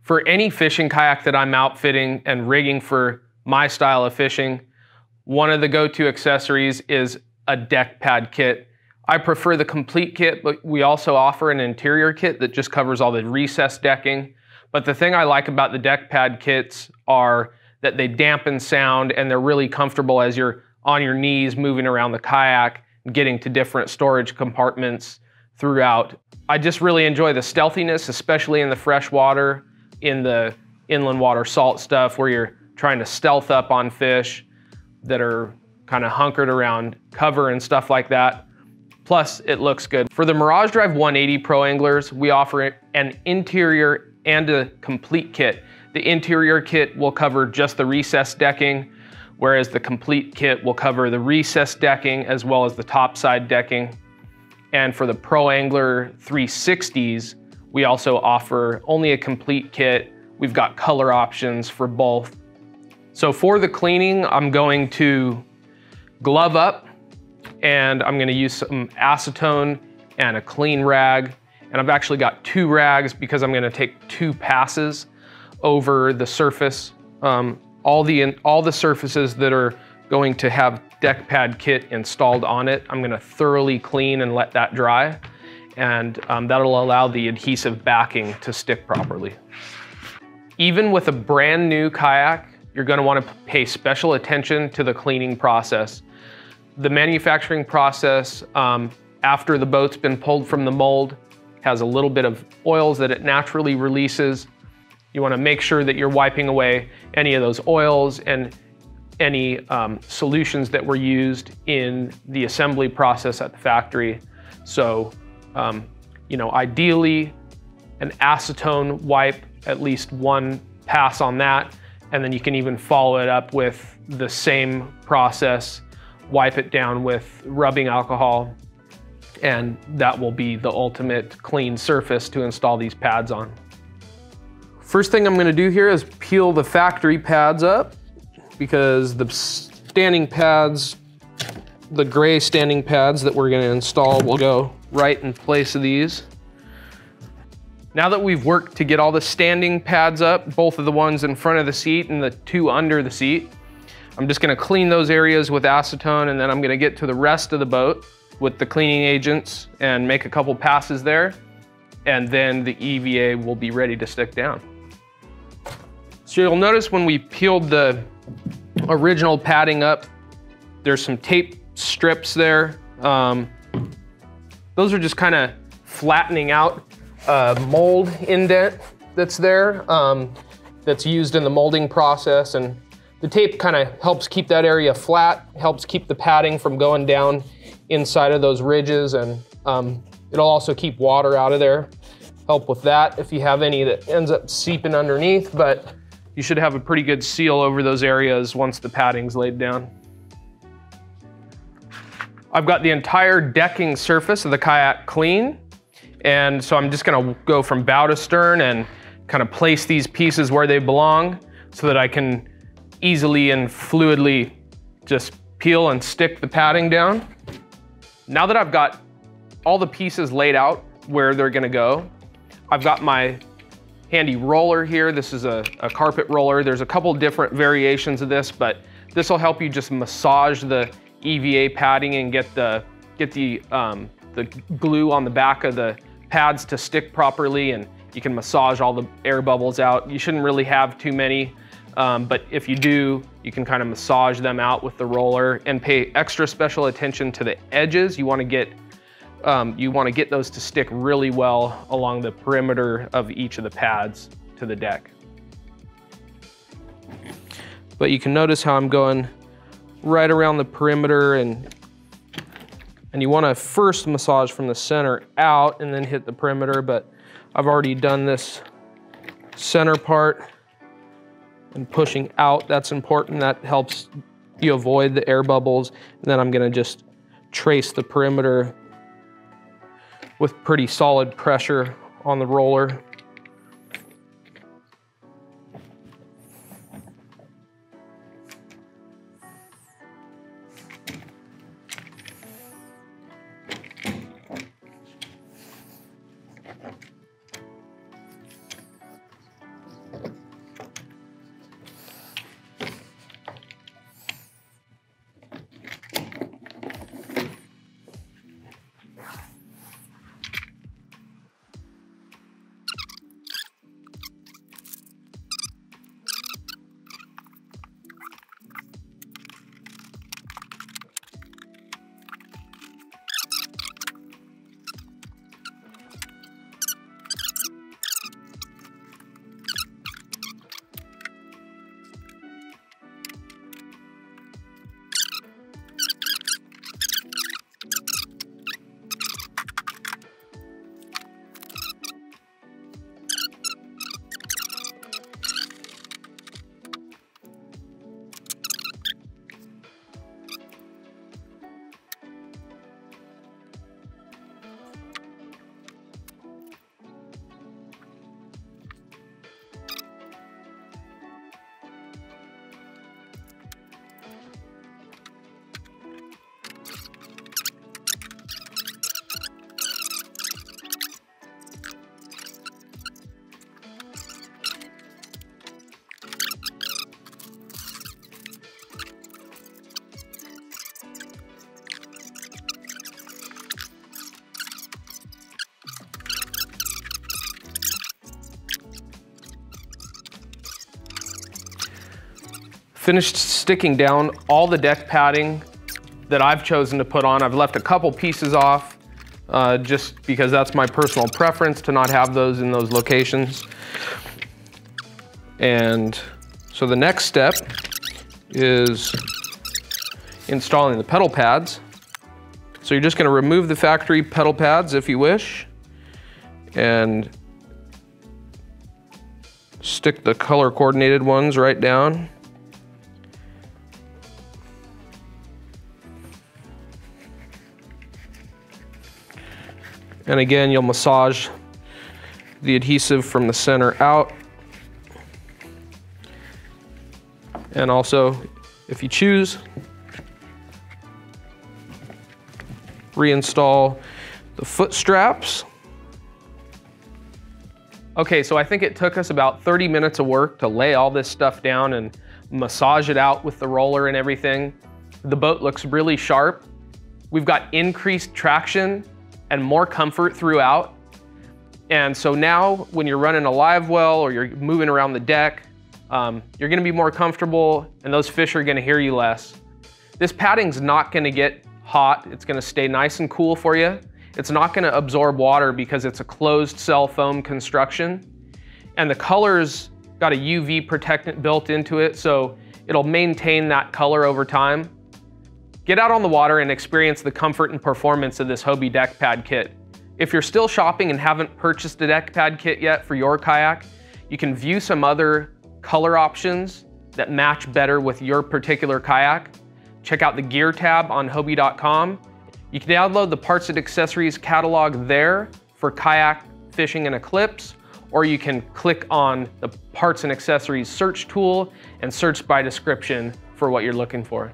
For any fishing kayak that I'm outfitting and rigging for my style of fishing, one of the go-to accessories is a deck pad kit. I prefer the complete kit, but we also offer an interior kit that just covers all the recessed decking. But the thing I like about the deck pad kits are that they dampen sound and they're really comfortable as you're on your knees moving around the kayak, getting to different storage compartments throughout. I just really enjoy the stealthiness, especially in the fresh water, in the inland water salt stuff where you're trying to stealth up on fish that are kind of hunkered around cover and stuff like that. Plus, it looks good. For the Mirage Drive 180 Pro Anglers, we offer an interior and a complete kit. The interior kit will cover just the recessed decking, whereas the complete kit will cover the recessed decking as well as the topside decking. And for the Pro Angler 360s, we also offer only a complete kit. We've got color options for both. So for the cleaning, I'm going to glove up and I'm gonna use some acetone and a clean rag. And I've actually got 2 rags because I'm gonna take 2 passes over the surface. All the surfaces that are going to have deck pad kit installed on it, I'm gonna thoroughly clean and let that dry. And that'll allow the adhesive backing to stick properly. Even with a brand new kayak, you're gonna wanna pay special attention to the cleaning process. The manufacturing process, after the boat's been pulled from the mold, has a little bit of oils that it naturally releases. You wanna make sure that you're wiping away any of those oils and any solutions that were used in the assembly process at the factory. So, ideally an acetone wipe, at least 1 pass on that, and then you can even follow it up with the same process, wipe it down with rubbing alcohol, and that will be the ultimate clean surface to install these pads on. First thing I'm gonna do here is peel the factory pads up, because the standing pads, the gray standing pads that we're gonna install will go right in place of these. Now that we've worked to get all the standing pads up, both of the ones in front of the seat and the 2 under the seat, I'm just gonna clean those areas with acetone, and then I'm gonna get to the rest of the boat with the cleaning agents and make a couple passes there, and then the EVA will be ready to stick down. So you'll notice when we peeled the original padding up, there's some tape strips there. Those are just kind of flattening out a mold indent that's there, that's used in the molding process. And the tape kind of helps keep that area flat, helps keep the padding from going down inside of those ridges, and it'll also keep water out of there. Help with that if you have any that ends up seeping underneath, but you should have a pretty good seal over those areas once the padding's laid down. I've got the entire decking surface of the kayak clean, and so I'm just gonna go from bow to stern and kind of place these pieces where they belong so that I can easily and fluidly just peel and stick the padding down. Now that I've got all the pieces laid out where they're gonna go, I've got my handy roller here. This is a carpet roller. There's a couple different variations of this, but this will help you just massage the EVA padding and get the glue on the back of the pads to stick properly, and you can massage all the air bubbles out. You shouldn't really have too many, but if you do, you can kind of massage them out with the roller and pay extra special attention to the edges. You want to get those to stick really well along the perimeter of each of the pads to the deck. But you can notice how I'm going right around the perimeter, and you want to first massage from the center out and then hit the perimeter, but I've already done this center part and pushing out. That's important. That helps you avoid the air bubbles. And then I'm going to just trace the perimeter with pretty solid pressure on the roller. finished sticking down all the deck padding that I've chosen to put on. I've left a couple pieces off just because that's my personal preference to not have those in those locations. And so the next step is installing the pedal pads. So you're just going to remove the factory pedal pads if you wish, and stick the color coordinated ones right down. And again, you'll massage the adhesive from the center out. And also, if you choose, reinstall the foot straps. Okay, so I think it took us about 30 minutes of work to lay all this stuff down and massage it out with the roller and everything. The boat looks really sharp. We've got increased traction and more comfort throughout. And so now when you're running a live well or you're moving around the deck, you're gonna be more comfortable and those fish are gonna hear you less. This padding's not gonna get hot. It's gonna stay nice and cool for you. It's not gonna absorb water because it's a closed cell foam construction. And the color's got a UV protectant built into it, so it'll maintain that color over time. Get out on the water and experience the comfort and performance of this Hobie deck pad kit. If you're still shopping and haven't purchased a deck pad kit yet for your kayak, you can view some other color options that match better with your particular kayak. Check out the gear tab on Hobie.com. You can download the parts and accessories catalog there for kayak, fishing, and Eclipse, or you can click on the parts and accessories search tool and search by description for what you're looking for.